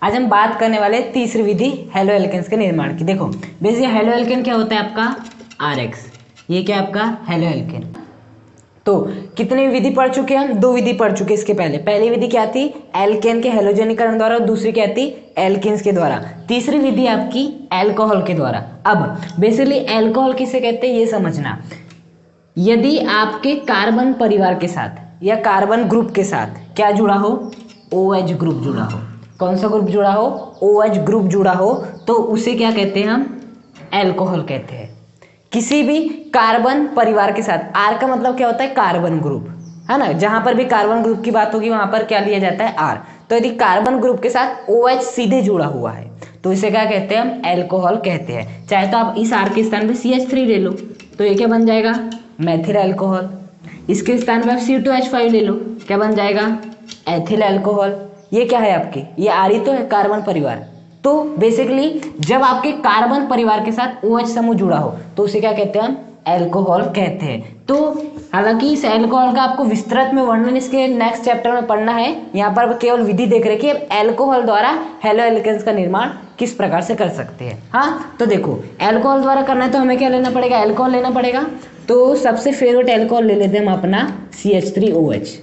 आज हम बात करने वाले तीसरी विधि हेलो एल्केन्स के निर्माण की। देखो बेसिकली हेलो एल्केन क्या होता है आपका RX, ये क्या आपका हेलो एल्केन। तो कितनी विधि पढ़ चुके हम? 2 विधि पढ़ चुके इसके पहले। पहली विधि क्या थी? एल्केन के हेलोजनीकरण द्वारा, और दूसरी क्या थी? एल्केन्स के द्वारा। तीसरी विधि आपकी एल्कोहल के द्वारा। अब बेसिकली एल्कोहल किसे कहते हैं ये समझना। यदि आपके कार्बन परिवार के साथ या कार्बन ग्रुप के साथ क्या जुड़ा हो? OH ग्रुप जुड़ा हो। कौन सा ग्रुप जुड़ा हो? OH ग्रुप जुड़ा हो, तो उसे क्या कहते हैं हम? एल्कोहल कहते हैं। किसी भी कार्बन परिवार के साथ, R का मतलब क्या होता है? कार्बन ग्रुप, है ना। जहां पर भी कार्बन ग्रुप की बात होगी वहां पर क्या लिया जाता है? R। तो यदि कार्बन ग्रुप के साथ OH सीधे जुड़ा हुआ है तो इसे क्या कहते हैं? हम एल्कोहल कहते हैं। चाहे तो आप इस R के स्थान पे CH3 ले लो तो ये क्या बन जाएगा? Methyl alcohol. इसके स्थान पे आप C2H5 ले लो, क्या बन जाएगा? Ethyl alcohol. ये क्या है आपके? ये R ही तो है, कार्बन परिवार। तो बेसिकली जब आपके कार्बन परिवार के साथ OH समूह जुड़ा हो तो उसे क्या कहते हैं? हम एल्कोहल कहते हैं। तो हालांकि इस एल्कोहल का आपको विस्तृत में वर्णन इसके नेक्स्ट चैप्टर में पढ़ना है। यहाँ पर केवल विधि देख रहे कि एल्कोहल द्वारा हेलो एल्केन्स का निर्माण किस प्रकार से कर सकते हैं। हाँ, तो देखो एल्कोहल द्वारा करना है तो हमें क्या लेना पड़ेगा? एल्कोहल लेना पड़ेगा। तो सबसे फेवरेट एल्कोहल ले लेते हैं हम अपना CH3OH।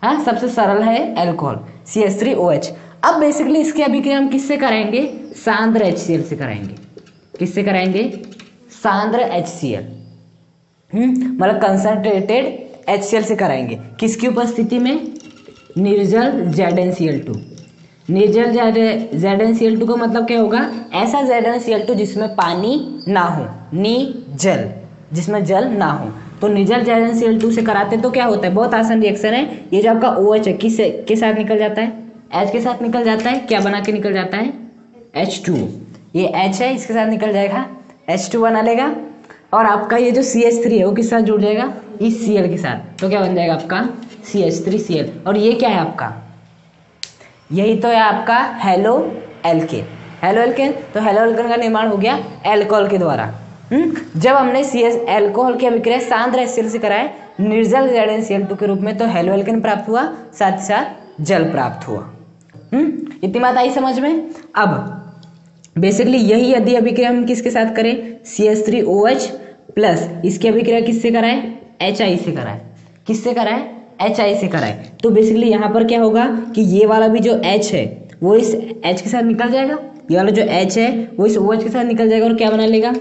हाँ, सबसे सरल है एल्कोहल CH3OH। अब बेसिकली इसकी अभिक्रिया हम किससे कराएंगे? सांद्र HCl से कराएंगे। किससे कराएंगे? सांद्र HCl, मतलब कंसंट्रेटेड HCl से कराएंगे। किसकी उपस्थिति में? निर्जल ZnCl2। निर्जल ZnCl2 का मतलब क्या होगा? ऐसा ZnCl2 जिसमें पानी ना हो, निर्जल, जिसमें जल ना हो। तो निर्जल ZnCl2 से कराते तो क्या होता है? बहुत आसान रिएक्शन है। ये जो आपका OH है किस के साथ निकल जाता है? H के साथ निकल जाता है। क्या बना के निकल जाता है? H2। ये H है, इसके साथ निकल जाएगा, H2 बना लेगा। और आपका ये जो CH3 है वो किस साथ जुड़ जाएगा? इस Cl के साथ। तो क्या बन जाएगा आपका? CH3Cl। और ये क्या है आपका? यही तो है आपका हेलो एल्केन। हेलो एल्केन, तो हेलो एल्केन का निर्माण हो गया एल्कोहल के द्वारा। जब हमने एल्कोहल की अभिक्रिया सांद्र HCl से कराए निर्जल ZnCl2 के रूप में, तो हेलो एल्केन प्राप्त हुआ, साथ साथ जल प्राप्त हुआ। इतनी बात आई समझ में? अब बेसिकली यही यदि अभिक्रिया हम किसके साथ करें? CH3OH प्लस इसकी अभिक्रिया किससे कराएं? HI से कराएं। किससे कराएं? HI से कराएं। तो बेसिकली यहाँ पर क्या होगा कि ये वाला भी जो H है वो इस H के साथ निकल जाएगा, ये वाला जो H है वो इस OH के साथ निकल जाएगा और क्या बना लेगा?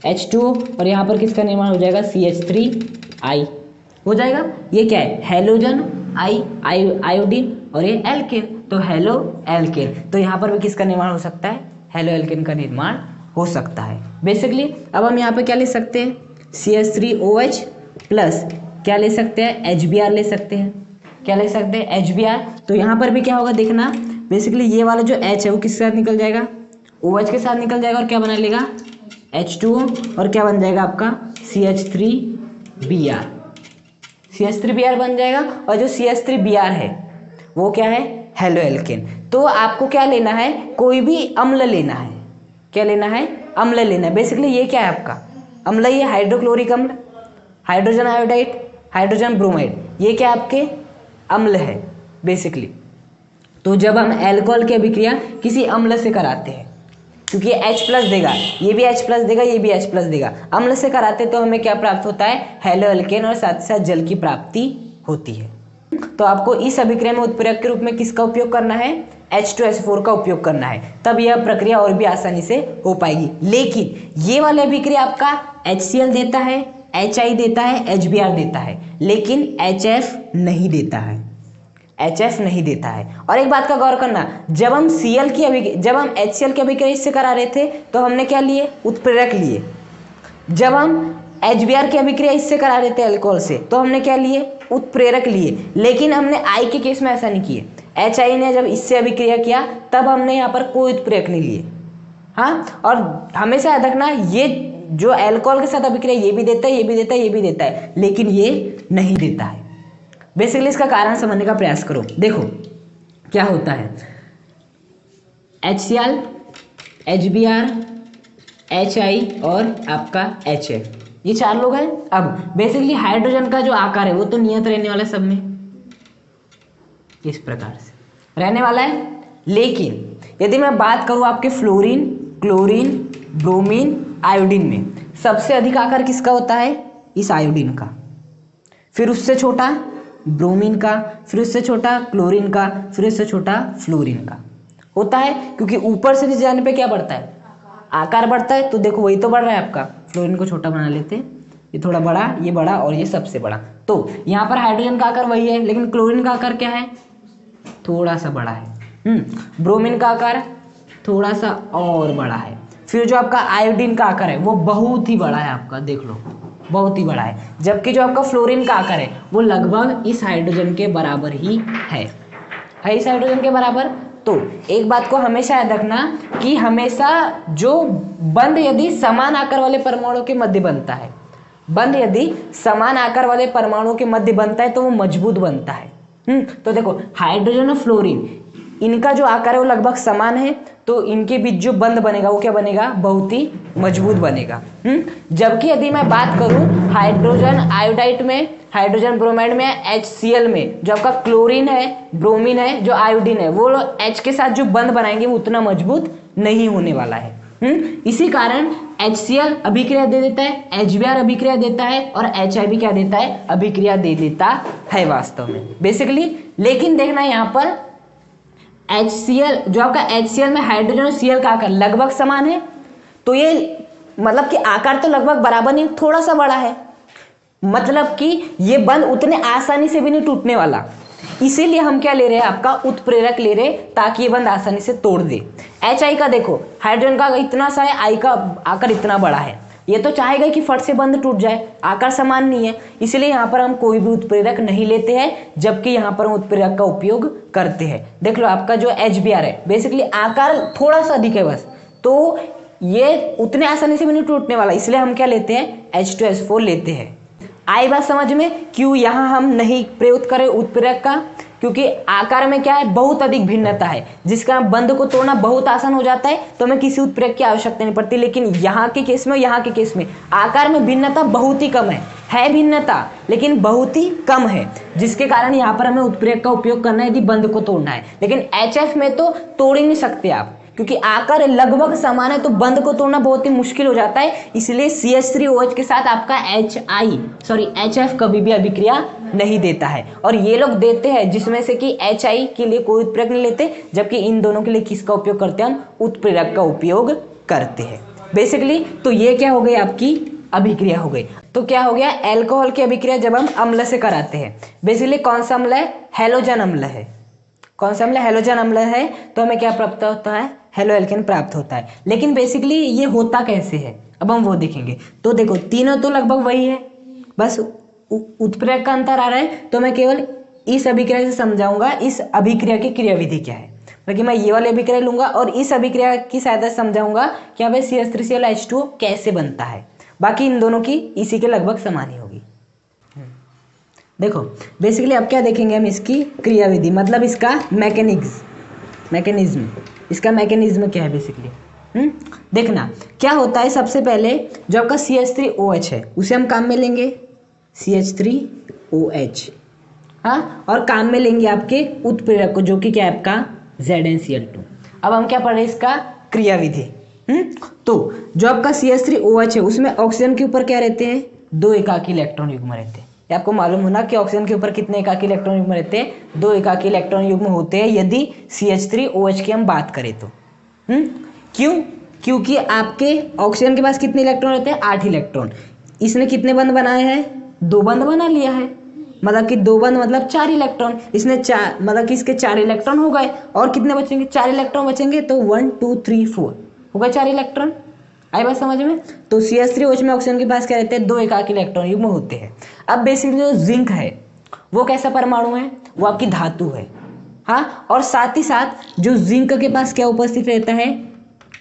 H2O। और यहाँ पर किसका निर्माण हो जाएगा? CH3I हो जाएगा। ये क्या है? हेलोजन आयोडीन, और ये एल्केन, तो हेलो एल्केन। तो यहाँ पर भी किसका निर्माण हो सकता है? हेलो एल्केन का निर्माण हो सकता है। बेसिकली अब हम यहाँ पे क्या ले सकते हैं? CH3OH प्लस क्या ले सकते हैं? HBr ले सकते हैं। क्या ले सकते हैं? HBr। तो यहाँ पर भी क्या होगा देखना, बेसिकली ये वाला जो H है वो किसके साथ निकल जाएगा? OH के साथ निकल जाएगा और क्या बना लेगा? H2O। और क्या बन जाएगा आपका? CH3Br। CH3Br बन जाएगा। और जो CH3Br है वो क्या है? Halo alkane. तो आपको क्या लेना है? कोई भी अम्ल लेना है। क्या लेना है? अम्ल लेना है। बेसिकली ये क्या है आपका अम्ल? ये हाइड्रोक्लोरिक अम्ल, हाइड्रोजन आयोडाइड, हाइड्रोजन ब्रोमाइड, ये क्या आपके अम्ल है बेसिकली। तो जब हम एल्कोहल की अभिक्रिया किसी अम्ल से कराते हैं, क्योंकि ये H+ देगा, ये भी H+ देगा, ये भी H+ देगा, अम्ल से कराते तो हमें क्या प्राप्त होता है? हेलो एल्केन, और साथ साथ जल की प्राप्ति होती है। तो आपको इस अभिक्रिया में उत्प्रेरक के रूप में किसका उपयोग करना है? H2SO4 का उपयोग करना है, तब यह प्रक्रिया और भी आसानी से हो पाएगी। लेकिन ये वाली अभिक्रिया आपका HCl देता है, HI देता है, HBr देता है, लेकिन HF नहीं देता है। HF नहीं देता है। और एक बात का गौर करना, जब हम HCl की अभिक्रिया इससे करा रहे थे तो हमने क्या लिए? उत्प्रेरक लिए। जब हम HBr की अभिक्रिया इससे करा रहे थे अल्कोहल से तो हमने क्या लिए? उत्प्रेरक लिए। लेकिन हमने I के केस में ऐसा नहीं किए। HI ने जब इससे अभिक्रिया किया तब हमने यहाँ पर कोई उत्प्रेरक नहीं लिए। हाँ, और हमेशा याद रखना, ये जो अल्कोहल के साथ अभिक्रिया ये भी देता है, ये भी देता है, ये भी देता है, लेकिन ये नहीं देता है। बेसिकली इसका कारण समझने का प्रयास करो। देखो क्या होता है, HCl, HBr, HI और आपका HF, ये 4 लोग हैं। अब बेसिकली हाइड्रोजन का जो आकार है वो तो नियत रहने वाला है सब में, इस प्रकार से रहने वाला है। लेकिन यदि मैं बात करूँ आपके फ्लोरीन, क्लोरीन, ब्रोमीन, आयोडीन में सबसे अधिक आकार किसका होता है? इस आयोडीन का, फिर उससे छोटा ब्रोमीन का, फिर उससे छोटा क्लोरीन का, फिर उससे छोटा फ्लोरीन का होता है। क्योंकि ऊपर से नीचे जाने पे क्या बढ़ता है? आकार बढ़ता है। तो देखो वही तो बढ़ रहा है आपका। फ्लोरीन को छोटा बना लेते हैं, ये थोड़ा बड़ा, ये बड़ा और ये सबसे बड़ा। तो यहाँ पर हाइड्रोजन का आकार वही है, लेकिन क्लोरीन का आकार क्या है? थोड़ा सा बड़ा है। ब्रोमीन का आकार थोड़ा सा और बड़ा है। फिर जो आपका आयोडीन का आकार है वो बहुत ही बड़ा है आपका, देख लो बहुत ही बड़ा है। जबकि जो आपका फ्लोरीन का आकार है वो लगभग इस हाइड्रोजन के बराबर ही है इस हाइड्रोजन के बराबर। तो एक बात को हमेशा याद रखना कि हमेशा जो बंध यदि समान आकार वाले परमाणुओं के मध्य बनता है, बंध यदि समान आकार वाले परमाणुओं के मध्य बनता है तो वो मजबूत बनता है। तो देखो हाइड्रोजन और फ्लोरीन इनका जो आकार है वो लगभग समान है, तो इनके बीच जो बंध बनेगा वो क्या बनेगा? बहुत ही मजबूत बनेगा। जबकि यदि मैं बात करूं हाइड्रोजन आयोडाइड में, हाइड्रोजन ब्रोमाइड में, HCl में जो आपका क्लोरीन है, ब्रोमीन है, जो आयोडीन है, वो H के साथ जो बंध बनाएंगे वो उतना मजबूत नहीं होने वाला है। इसी कारण HCl अभिक्रिया दे देता है, HBr अभिक्रिया देता है और HI भी क्या देता है? अभिक्रिया दे देता है वास्तव में बेसिकली। लेकिन देखना यहाँ पर HCl जो आपका HCl में हाइड्रोजन और Cl का आकार लगभग समान है, तो ये मतलब कि आकार तो लगभग बराबर नहीं, थोड़ा सा बड़ा है, मतलब कि ये बंध उतने आसानी से भी नहीं टूटने वाला। इसीलिए हम क्या ले रहे हैं? आपका उत्प्रेरक ले रहे ताकि ये बंध आसानी से तोड़ दे। HI का देखो, हाइड्रोजन का इतना सा है, I का आकार इतना बड़ा है, ये तो चाहेगा कि फट से बंध टूट जाए, आकार समान नहीं है, इसलिए यहाँ पर हम कोई भी उत्प्रेरक नहीं लेते हैं, जबकि यहाँ पर हम उत्प्रेरक का उपयोग करते हैं। देख लो आपका जो HBr है बेसिकली आकार थोड़ा सा अधिक है बस, तो ये उतने आसानी से भी नहीं टूटने वाला, इसलिए हम क्या लेते हैं? H2SO4 लेते हैं। आई बात समझ में? क्यों यहाँ हम नहीं प्रयोग करें उत्प्रेरक का? क्योंकि आकार में क्या है? बहुत अधिक भिन्नता है, जिसका बंध को तोड़ना बहुत आसान हो जाता है, तो हमें किसी उत्प्रेरक की आवश्यकता नहीं पड़ती। लेकिन यहाँ के केस में, यहाँ के केस में आकार में भिन्नता बहुत ही कम है भिन्नता लेकिन बहुत ही कम है, जिसके कारण यहाँ पर हमें उत्प्रेरक का उपयोग करना है यदि बंध को तोड़ना है। लेकिन HF में तो तोड़ ही नहीं सकते आप, क्योंकि आकार लगभग समान है, तो बंध को तोड़ना बहुत ही मुश्किल हो जाता है। इसलिए CH3OH के साथ आपका HF कभी भी अभिक्रिया नहीं देता है, और ये लोग देते हैं जिसमें से कि HI के लिए कोई उत्प्रेरक नहीं लेते, जबकि इन दोनों के लिए किसका उपयोग करते हैं? हम उत्प्रेरक का उपयोग करते हैं बेसिकली। तो ये क्या हो गई? आपकी अभिक्रिया हो गई। तो क्या हो गया? एल्कोहल की अभिक्रिया जब हम अम्ल से कराते हैं, बेसिकली कौन सा अम्ल है? हैलोजन अम्ल है। कौन सा अम्ल? हैलोजन अम्ल है, तो हमें क्या प्राप्त होता है? हेलो एल्केन प्राप्त होता है। लेकिन बेसिकली ये होता कैसे है अब हम वो देखेंगे। तो देखो तीनों तो लगभग वही है, बस उत्प्रेरक का अंतर आ रहा है, तो मैं केवल इस अभिक्रिया से समझाऊंगा इस अभिक्रिया की क्रियाविधि क्या है। बाकी मैं ये वाली अभिक्रिया लूंगा और इस अभिक्रिया की सहायता से समझाऊंगा कि यहाँ पे CH3Cl कैसे बनता है। बाकी इन दोनों की इसी के लगभग समान ही होगी। देखो बेसिकली अब क्या देखेंगे हम? इसकी क्रियाविधि, मतलब इसका मैकेनिज्म इसका मैकेनिज्म क्या है बेसिकली। देखना क्या होता है। सबसे पहले जो आपका CH3OH है उसे हम काम में लेंगे, CH3OH, हाँ, और काम में लेंगे आपके उत्प्रेरक को जो कि क्या है आपका ZnCl2। अब हम क्या पढ़ रहे हैं? इसका क्रियाविधि। तो जो आपका CH3OH है उसमें ऑक्सीजन के ऊपर क्या रहते हैं? 2 एकाकी इलेक्ट्रॉन युग्म रहते हैं। आपको मालूम होना कि ऑक्सीजन के ऊपर कितने एकाकी इलेक्ट्रॉन युग्म रहते हैं? 2 एकाकी इलेक्ट्रॉन युग्म होते हैं यदि CH3OH की हम बात करें तो। क्यों? क्योंकि आपके ऑक्सीजन के पास कितने इलेक्ट्रॉन रहते हैं? 8 इलेक्ट्रॉन। इसने कितने बंध बनाए हैं? 2 बंध बना लिया है, मतलब कि 2 बंध मतलब 4 इलेक्ट्रॉन। इसने 4 मतलब कि इसके 4 इलेक्ट्रॉन हो गए, और कितने बचेंगे? 4 इलेक्ट्रॉन बचेंगे, तो 1 2 3 4 हो गए 4 इलेक्ट्रॉन। आई बात समझ में? तो CH3OH में ऑक्सीजन के पास क्या रहते हैं? 2 एकाकी इलेक्ट्रॉन युग्म होते हैं। अब बेसिकली जो जिंक है वो कैसा परमाणु है? वो आपकी धातु है, हाँ, और साथ ही साथ जो जिंक के पास क्या उपस्थित रहता है?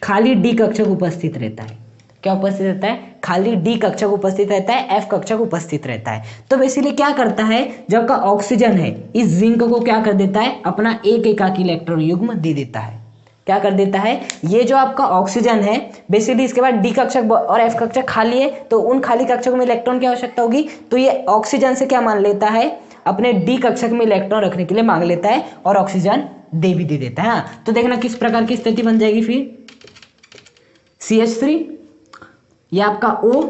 खाली D कक्षक उपस्थित रहता है। क्या उपस्थित रहता है? खाली D कक्षक उपस्थित रहता है, F कक्षक उपस्थित रहता है। तो बेसिकली क्या करता है? जो आपका ऑक्सीजन है इस जिंक को क्या कर देता है? अपना 1 एकाकी इलेक्ट्रॉन युग्म दे देता है। क्या कर देता है? ये जो आपका ऑक्सीजन है बेसिकली इसके बाद D कक्षक और F कक्षक खाली है, तो उन खाली कक्षकों में इलेक्ट्रॉन की आवश्यकता होगी, तो ये ऑक्सीजन से क्या मान लेता है? अपने D कक्षक में इलेक्ट्रॉन रखने के लिए मांग लेता है, और ऑक्सीजन दे भी दे देता है। हाँ, तो देखना किस प्रकार की स्थिति बन जाएगी फिर। CH3 ये आपका O,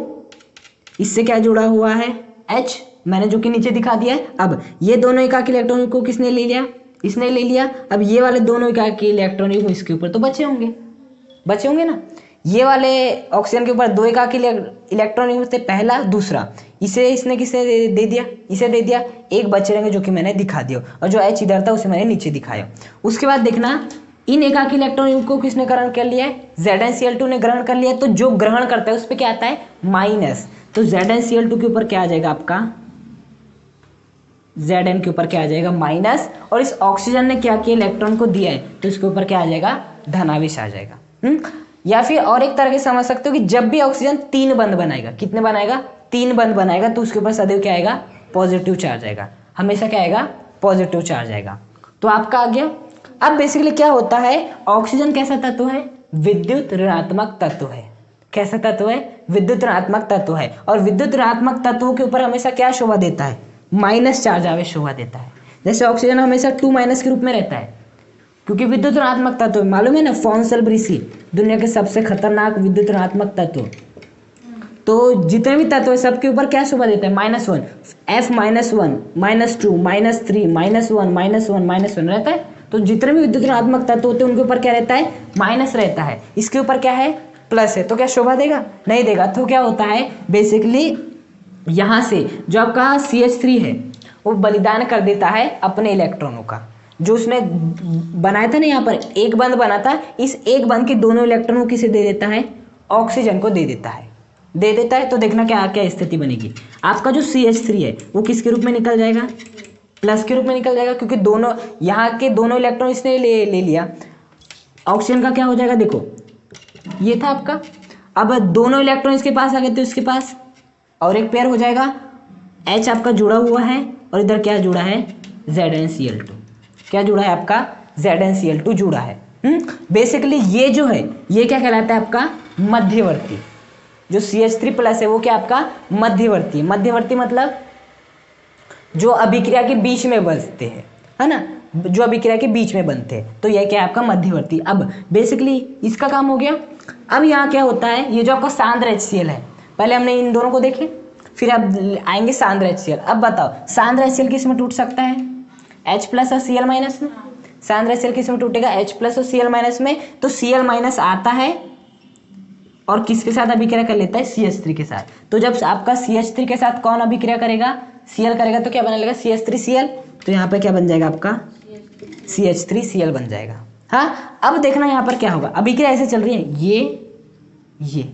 इससे क्या जुड़ा हुआ है H, मैंने जो कि नीचे दिखा दिया है। अब ये दोनों एकाकी इलेक्ट्रॉन को किसने ले लिया, इसने ले लिया। अब ये वाले दोनों एकाकी इलेक्ट्रॉन इसके ऊपर तो बचे होंगे ना। ये वाले ऑक्सीजन के ऊपर दो एकाकी इलेक्ट्रॉन होते, पहला दूसरा, इसे इसने किसे दे दिया, इसे दे दिया, एक बचे रहेंगे जो कि मैंने दिखा दिया, और जो H इधर था उसे मैंने नीचे दिखाया। उसके बाद देखना इन एकाकी इलेक्ट्रॉन को किसने ग्रहण कर लिया है, ZnCl2 ने ग्रहण कर लिया। तो जो ग्रहण करता है उस पर क्या आता है, माइनस। तो ZnCl2 के ऊपर क्या आ जाएगा आपका, Zn के ऊपर क्या आ जाएगा, माइनस। और इस ऑक्सीजन ने क्या किया, इलेक्ट्रॉन को दिया है, तो इसके ऊपर क्या आ जाएगा, धनावेश आ जाएगा। या फिर और एक तरह के समझ सकते हो कि जब भी ऑक्सीजन 3 बंध बनाएगा, कितने बनाएगा, 3 बंध बनाएगा, तो उसके ऊपर सदैव क्या आएगा, पॉजिटिव चार्ज आएगा, हमेशा क्या आएगा, पॉजिटिव चार्ज आएगा। तो आपका आ गया। अब बेसिकली क्या होता है, ऑक्सीजन कैसा तत्व है, विद्युत ऋणात्मक तत्व है। कैसा तत्व है, विद्युत ऋणात्मक तत्व है। और विद्युत ऋणात्मक तत्वों के ऊपर हमेशा क्या शोभा देता है, माइनस चार्ज आवेश शोभा देता है। जैसे ऑक्सीजन हमेशा 2- के रूप में रहता है, क्योंकि विद्युत ऋणात्मक तत्व, मालूम है ना, फॉन्सेल्ब्रिसी दुनिया के सबसे खतरनाक विद्युत ऋणात्मक तत्व। तो जितने भी तत्व है सबके ऊपर क्या शोभा देता है, -1, F -1, -2, -3, -1, -1 रहता है। तो जितने भी विद्युत ऋणात्मक तत्व होते हैं उनके ऊपर क्या रहता है, माइनस रहता है। इसके ऊपर क्या है, प्लस है, तो क्या शोभा देगा, नहीं देगा। तो क्या होता है, बेसिकली यहाँ से जो आपका CH3 है वो बलिदान कर देता है अपने इलेक्ट्रॉनों का। जो उसने बनाया था ना, यहाँ पर एक बंध बना था, इस एक बंध के दोनों इलेक्ट्रॉनों किसे दे देता है, ऑक्सीजन को दे देता है। तो देखना क्या क्या स्थिति बनेगी। आपका जो CH3 है वो किसके रूप में निकल जाएगा, प्लस के रूप में निकल जाएगा, क्योंकि दोनों यहाँ के दोनों इलेक्ट्रॉन इसने ले लिया। ऑक्सीजन का क्या हो जाएगा, देखो ये था आपका, अब दोनों इलेक्ट्रॉन इसके पास आ गए तो इसके पास और एक पेयर हो जाएगा, H आपका जुड़ा हुआ है, और इधर क्या जुड़ा है, ZnCl2। क्या जुड़ा है आपका, ZnCl2 जुड़ा है। बेसिकली ये जो है ये क्या कहलाता है आपका, मध्यवर्ती। जो CH3 प्लस है वो क्या आपका, मध्यवर्ती। मध्यवर्ती मतलब जो अभिक्रिया के बीच में बनते हैं, है ना, जो अभिक्रिया के बीच में बनते हैं, तो यह क्या है आपका, मध्यवर्ती। अब बेसिकली इसका काम हो गया। अब यहाँ क्या होता है, ये जो आपका सांद्र HCl है, पहले हमने इन दोनों को देखे, फिर अब आएंगे सांद्र HCl। अब बताओ सांद्र HCl किस में टूट सकता है, H+ और Cl- में। सांद्र HCl किस में टूटेगा, H+ और Cl- में। तो Cl- आता है और किसके साथ अभिक्रिया कर लेता है, CH3 के साथ। तो जब आपका CH3 के साथ कौन अभिक्रिया करेगा, Cl करेगा, तो क्या बना लेगा, CH3Cl। तो यहाँ पर क्या बन जाएगा आपका, CH3Cl बन जाएगा। हाँ, अब देखना यहाँ पर क्या होगा, अभिक्रिया ऐसे चल रही है, ये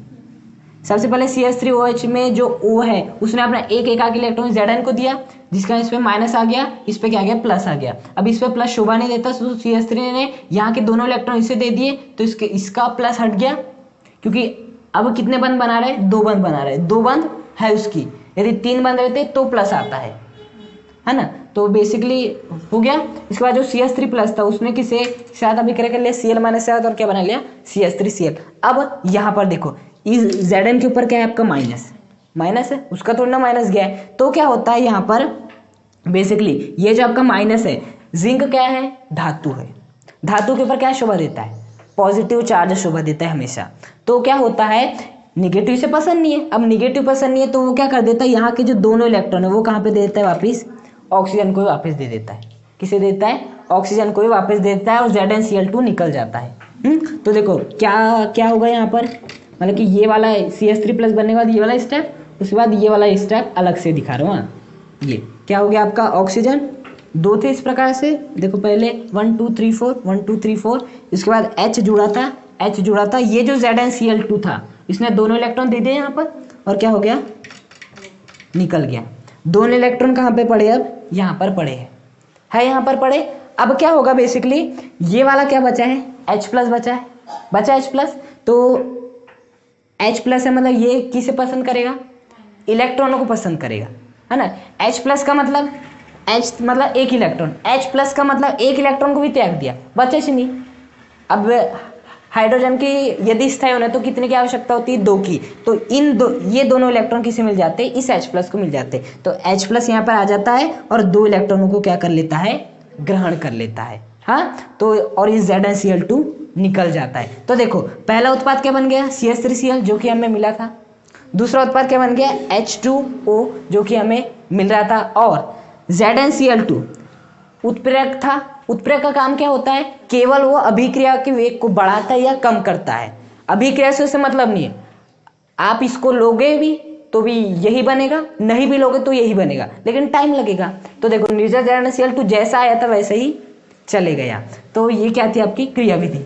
सबसे पहले CH3OH में जो O है उसने अपना एक एकाकी इलेक्ट्रॉन Zn को दिया, जिसका इस पे माइनस आ गया, इस पे क्या आ गया, प्लस आ गया। अब इस पे प्लस शोभा नहीं देता, तो CH3 ने यहाँ के दोनों इलेक्ट्रॉन इसे दे दिए, तो इसका प्लस हट गया, क्योंकि अब कितने बंध बना रहे, 2 बंध बना रहे, 2 बंध है उसकी। यदि 3 बंध रहते तो प्लस आता है ना। तो बेसिकली हो गया। इसके बाद जो CH3+ था उसने किसे साथ अभिक्रिया कर लिया, Cl- से, और क्या बना लिया, CH3Cl। अब यहाँ पर देखो इस Zn के ऊपर क्या है आपका, माइनस है, उसका थोड़ा ना माइनस गया है। तो क्या होता है यहाँ पर, बेसिकली ये जो आपका माइनस है, जिंक क्या है, धातु है, धातु के ऊपर क्या शोभा देता है, पॉजिटिव चार्ज शोभा देता है हमेशा। तो क्या होता है, निगेटिव से पसंद नहीं है। अब निगेटिव पसंद नहीं है तो वो क्या कर देता है, यहाँ के जो दोनों इलेक्ट्रॉन है वो कहाँ पे दे देता है, वापिस ऑक्सीजन को ही वापस दे देता है। किसे देता है, ऑक्सीजन को ही वापस देता है, और ZnCl2 निकल जाता है। तो देखो क्या क्या होगा यहाँ पर, मतलब कि ये वाला CH3+ बनने के बाद ये वाला स्टेप, उसके बाद ये वाला स्टेप अलग से दिखा रहा हूँ। ये क्या हो गया आपका, ऑक्सीजन 2 थे इस प्रकार से, देखो पहले 1 2 3 4, 1 2 3 4, इसके बाद H जुड़ा था, ये जो ZnCl2 था इसने दोनों इलेक्ट्रॉन दे दिए यहाँ पर, और क्या हो गया, निकल गया। दोनों इलेक्ट्रॉन कहाँ पे पड़े, अब यहाँ पर पड़े है यहाँ पर पड़े। अब क्या होगा, बेसिकली ये वाला क्या बचा है, H+ बचा H+। तो H+ है, मतलब ये किसे पसंद करेगा, इलेक्ट्रॉनों को पसंद करेगा, है ना। H+ का मतलब H मतलब एक इलेक्ट्रॉन, H+ का मतलब एक इलेक्ट्रॉन को भी त्याग दिया, बचा ही नहीं। अब हाइड्रोजन की यदि स्थायी होना तो कितने की आवश्यकता होती है, 2 की। तो ये दोनों इलेक्ट्रॉन किसे मिल जाते हैं, इस H+ को मिल जाते हैं। तो H+ यहाँ पर आ जाता है और 2 इलेक्ट्रॉनों को क्या कर लेता है, ग्रहण कर लेता है। हाँ, तो और ये ZnCl2 निकल जाता है। तो देखो पहला उत्पाद क्या बन गया, CH3Cl जो कि हमें मिला था। दूसरा उत्पाद क्या बन गया, H2O जो कि हमें मिल रहा था। और ZnCl2 उत्प्रेरक था। उत्प्रेरक का काम क्या होता है, केवल वो अभिक्रिया के वेग को बढ़ाता है या कम करता है। अभिक्रिया से उससे मतलब नहीं है, आप इसको लोगे भी तो भी यही बनेगा, नहीं भी लोगे तो यही बनेगा, लेकिन टाइम लगेगा। तो देखो निर्जर ZnCl2 जैसा आया था वैसे ही चले गया। तो ये क्या थी आपकी क्रियाविधि।